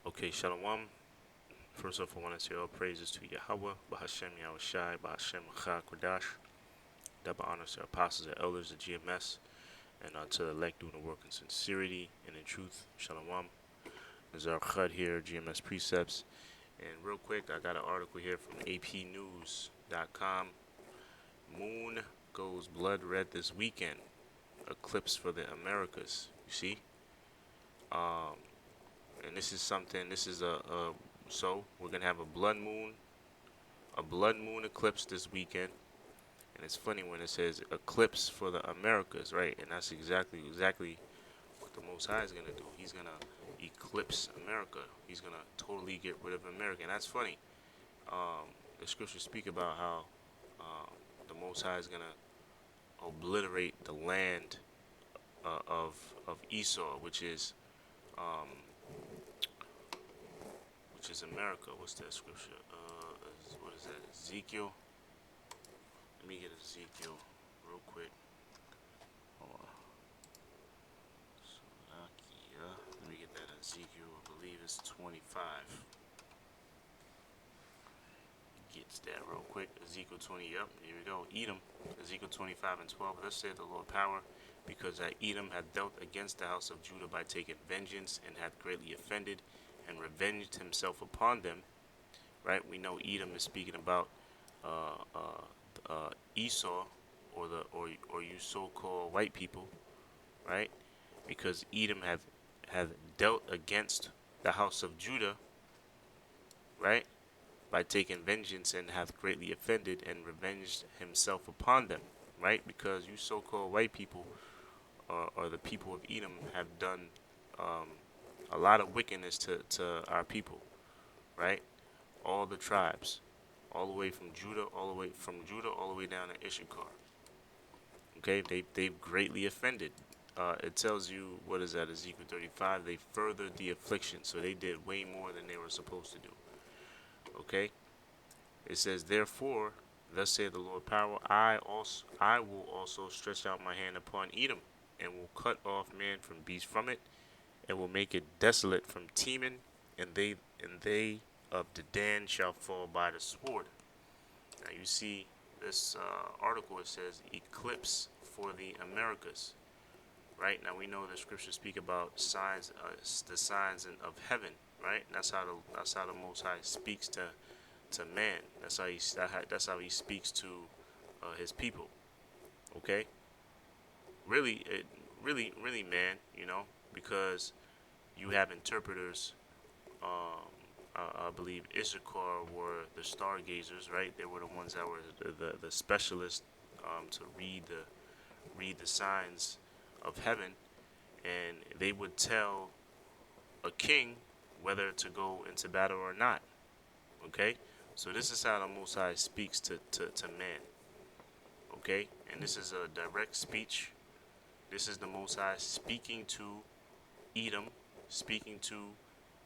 Okay, shalawam. First off, I want to say all praises to Yahawah, bahasham, Yahawashi, bahasham, Kodash. Double honors to apostles and elders of GMS, and to the elect doing the work in sincerity and in truth. Shalawam. There's our chud here, GMS precepts. And real quick, I got an article here from apnews.com. Moon goes blood red this weekend. Eclipse for the Americas. You see? Um, and this is something. This is so we're gonna have a blood moon eclipse this weekend. And it's funny when it says eclipse for the Americas, right? And that's exactly what the Most High is gonna do. He's gonna eclipse America. He's gonna totally get rid of America. And that's funny. The scriptures speak about how the Most High is gonna obliterate the land of Esau, um, which is America. What's that scripture? What is that? Ezekiel. Let me get Ezekiel real quick. Hold on. Let me get that Ezekiel. I believe it's 25. Gets that real quick. Ezekiel 20. Yep. Here we go. Edom. Ezekiel 25 and 12. Thus saith the Lord power, because that Edom hath dealt against the house of Judah by taking vengeance, and hath greatly offended, and revenged himself upon them. Right. We know Edom is speaking about Esau, or you so-called white people, right? Because Edom have dealt against the house of Judah, right, by taking vengeance, and hath greatly offended, and revenged himself upon them, right? Because you so-called white people, or the people of Edom, have done um, a lot of wickedness to our people, right? All the tribes, all the way from Judah, all the way down to Issachar. Okay, they've greatly offended. It tells you, what is that, Ezekiel 35? They furthered the affliction, so they did way more than they were supposed to do. Okay, it says, therefore, thus saith the Lord power, I will also stretch out my hand upon Edom, and will cut off man from beast from it, and will make it desolate from Teman, and they of Dedan shall fall by the sword. Now you see this article. It says eclipse for the Americas. Right, now we know the scriptures speak about signs, the signs of heaven. Right, that's how the Most High speaks to man. That's how he speaks to his people. Okay, really, really, man. Because you have interpreters. I believe Issachar were the stargazers, right? They were the ones that were the specialists to read the signs of heaven, and they would tell a king whether to go into battle or not. Okay, so this is how the Most High speaks to man. Okay, and this is a direct speech. This is the Most High speaking to Edom, speaking to,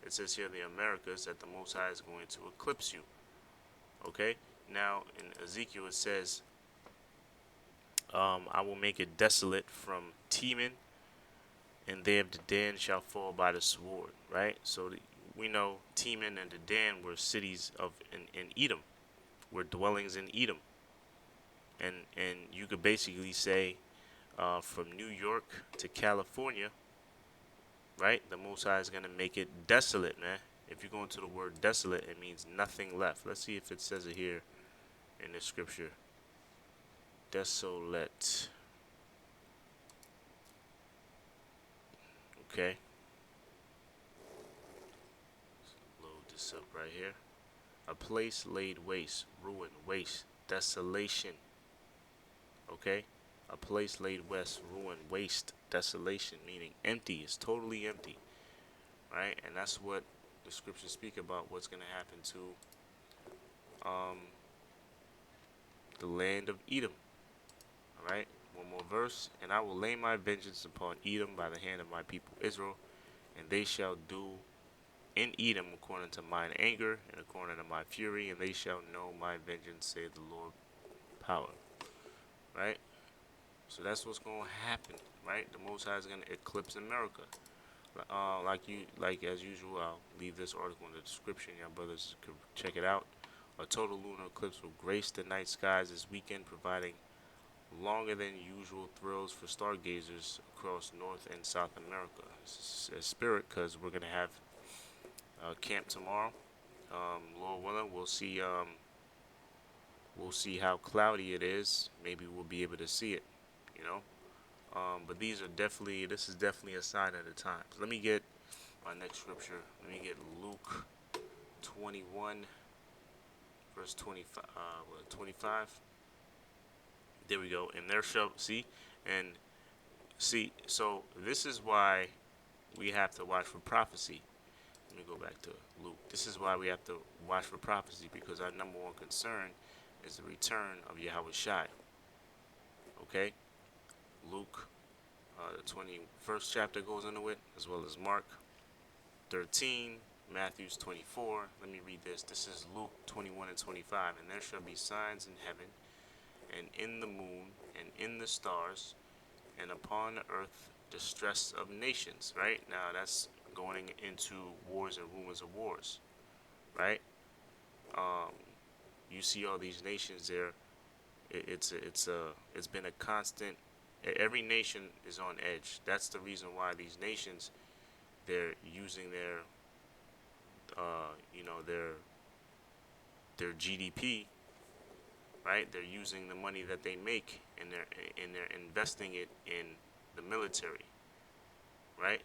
it says here, the Americas, that the Most High is going to eclipse you. Okay, now in Ezekiel it says, I will make it desolate from Teman, and they of Dedan shall fall by the sword. Right, so we know Teman and Dedan were cities in Edom, were dwellings in Edom, and you could basically say from New York to California, right? The Most High is going to make it desolate, man. If you go into the word desolate, it means nothing left. Let's see if it says it here in the scripture. Desolate. Okay. Let's load this up right here. A place laid waste, ruin, waste, desolation. Okay? A place laid waste, ruin, waste, desolation, meaning empty. It's totally empty. Right? And that's what the scriptures speak about, what's going to happen to the land of Edom. Alright? One more verse. And I will lay my vengeance upon Edom by the hand of my people Israel, and they shall do in Edom according to mine anger and according to my fury, and they shall know my vengeance, saith the Lord power. Right? So that's what's going to happen. Right? The Most High is going to eclipse America. like as usual, I'll leave this article in the description. Y'all brothers can check it out. A total lunar eclipse will grace the night skies this weekend, providing longer than usual thrills for stargazers across North and South America. It's a spirit, because we're gonna have camp tomorrow. Lord willing, we'll see how cloudy it is. Maybe we'll be able to see it. You know. But this is definitely a sign of the times. Let me get my next scripture. Let me get Luke 21, verse 25. 25. There we go. And there shall see. So this is why we have to watch for prophecy. Let me go back to Luke. This is why we have to watch for prophecy, because our number one concern is the return of Yahawashi. Okay, Luke, the 21st chapter goes into it, as well as Mark 13, Matthew's 24. Let me read this. This is Luke 21 and 25. And there shall be signs in heaven, and in the moon, and in the stars, and upon the earth distress of nations. Right now, that's going into wars and rumors of wars. Right? You see all these nations there. It's been a constant. Every nation is on edge. That's the reason why these nations, they're using their GDP, right? They're using the money that they make, and they're investing it in the military, right?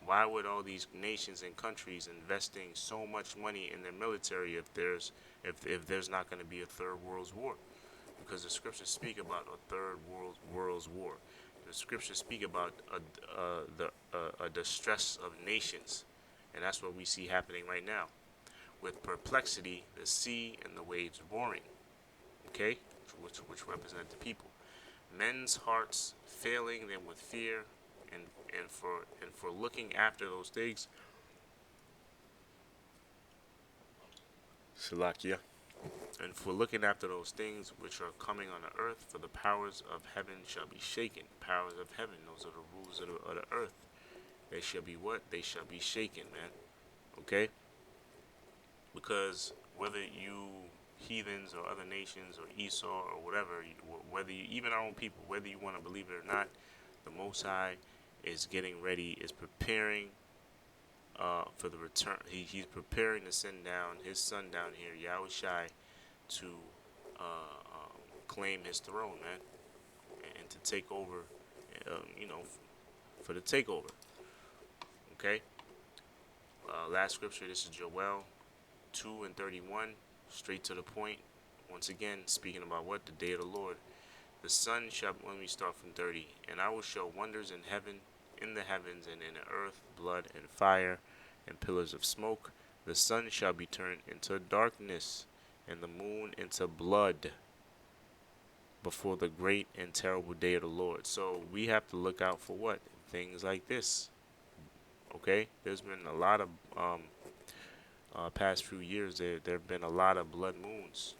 Why would all these nations and countries investing so much money in their military if there's not going to be a third world war? Because the scriptures speak about a third world's war. The scriptures speak about a distress of nations, and that's what we see happening right now. With perplexity, the sea and the waves roaring. Okay, which represent the people. Men's hearts failing them with fear, and for looking after those things. Salakia. And for looking after those things which are coming on the earth, for the powers of heaven shall be shaken. Powers of heaven, those are the rulers of the earth. They shall be what? They shall be shaken, man. Okay? Because whether you heathens or other nations or Esau or whatever, whether you, even our own people, whether you want to believe it or not, the Most High is getting ready, is preparing for the return. He's preparing to send down his son down here, Yahawashi, to claim his throne, man, and to take over, for the takeover. Okay? Last scripture, this is Joelle 2 and 31, straight to the point. Once again, speaking about what? The day of the Lord. The sun shall, let me start from 30, and I will show wonders in heaven, in the heavens, and in the earth, blood and fire, and pillars of smoke. The sun shall be turned into darkness, and the moon into blood, before the great and terrible day of the Lord. So we have to look out for what? Things like this. Okay? There's been a lot of, past few years, there have been a lot of blood moons,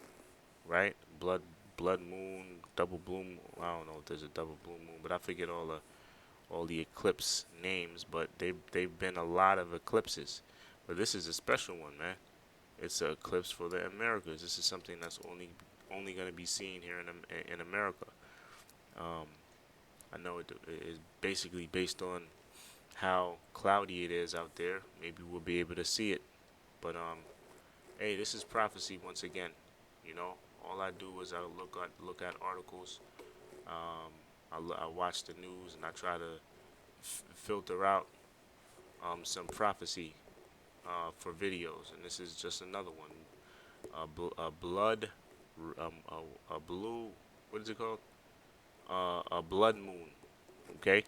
right? Blood moon, double bloom. I don't know if there's a double blue moon, but I forget all the eclipse names. But they've been a lot of eclipses. But this is a special one, man. It's an eclipse for the Americas. This is something that's only going to be seen here in America. I know it is basically based on how cloudy it is out there. Maybe we'll be able to see it. But hey, this is prophecy once again. You know, all I do is I look at articles. I watch the news, and I try to filter out some prophecy for videos. And this is just another one. A blood, a blue. What is it called? A blood moon. Okay.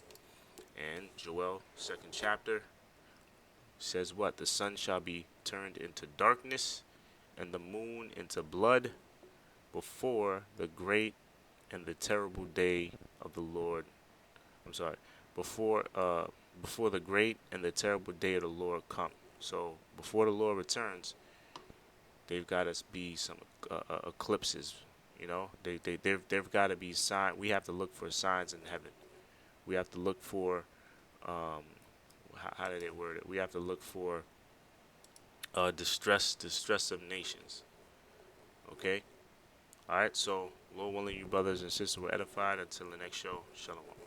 And Joelle 2nd chapter says what? The sun shall be turned into darkness, and the moon into blood, before the great and the terrible day of the Lord. I'm sorry. Before the great and the terrible day of the Lord come. So before the Lord returns, they've got to be some eclipses. You know, they've got to be signs. We have to look for signs in heaven. We have to look for how did they word it? We have to look for distress of nations. Okay. All right. So, Lord willing, you brothers and sisters were edified. Until the next show, shalom.